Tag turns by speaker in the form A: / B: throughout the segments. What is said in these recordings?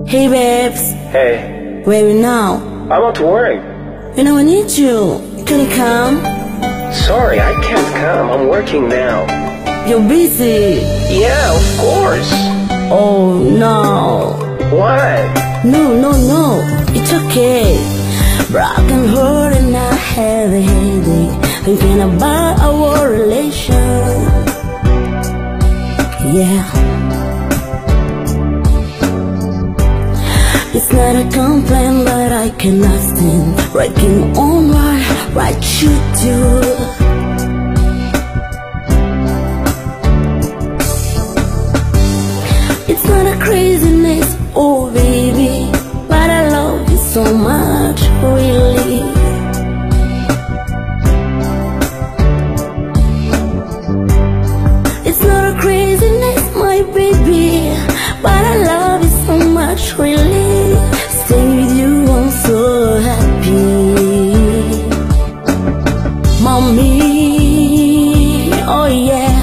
A: Hey babes,
B: Hey,
A: where are you now?
B: I'm out to work.
A: You know I need you. Can you come?
B: Sorry, I can't come. I'm working now.
A: You're busy.
B: Yeah, of course.
A: Oh no.
B: What?
A: No. It's okay. Broken heart and I have a headache, thinking about our relation. Yeah. It's not a complaint, but I cannot stand breaking on what you do. It's not a craziness, oh baby, but I love you so much, really. It's not a craziness, my baby, but I love you so much, really. Staying with you, I'm so happy. Mommy, oh yeah,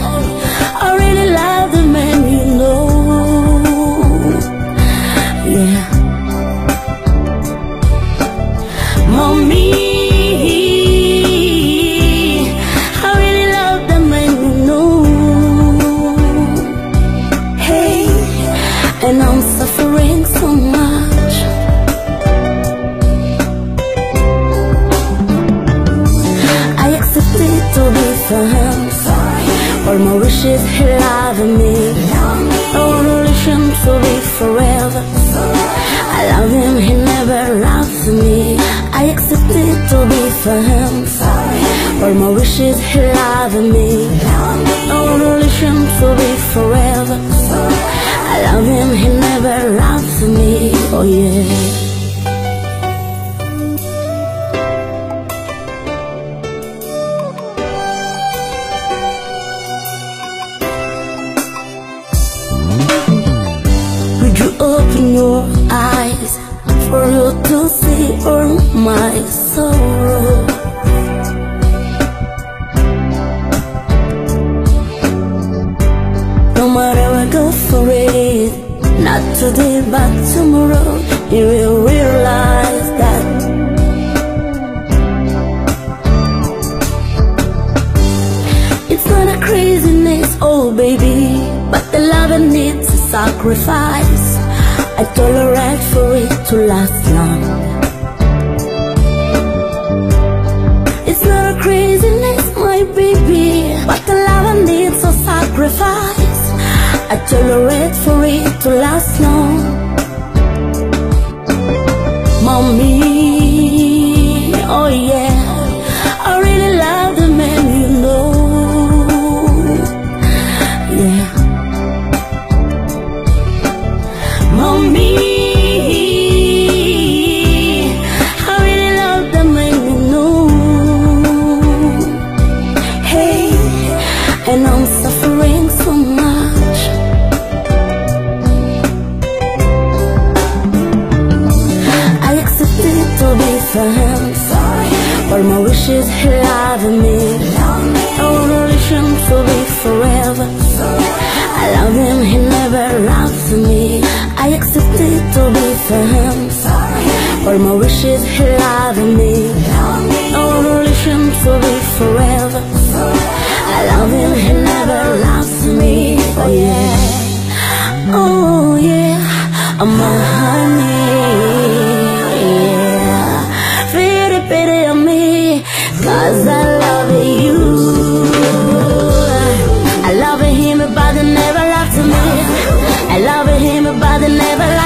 A: I really love the man, you know. Yeah. Mommy, I really love the man, you know. Hey, and I'm suffering so much. To be for him, all my wishes he loving me. Our relation to be forever. I love him, he never loves me. I accepted to be for him. All my wishes he loving me. Our relation to be forever. I love him, he never loves me. Oh yeah. Open your eyes for you to see all my sorrow. No matter I go for it, not today but tomorrow, you will realize that it's not a craziness, oh baby, but the love I need to sacrifice. I tolerate for it to last long. It's not a craziness, my baby, but the love I need to sacrifice. I tolerate for it to last long. Mommy, oh yeah, I really love the man, you know. Yeah. Mommy, I really love the man, you know. Hey, and I'm suffering so much. I accepted to be for him. All my wishes he loving me. Our relation to be forever. I love him, he never loves me. I accepted to be for him. All my wishes he loving me. Our relation to be forever. I love him, he never loves me. Oh yeah, oh yeah, I'm a honey. Yeah, feel the pity of me, 'cause I love you. I love him, but they never loved me. I love him, but they never loved me.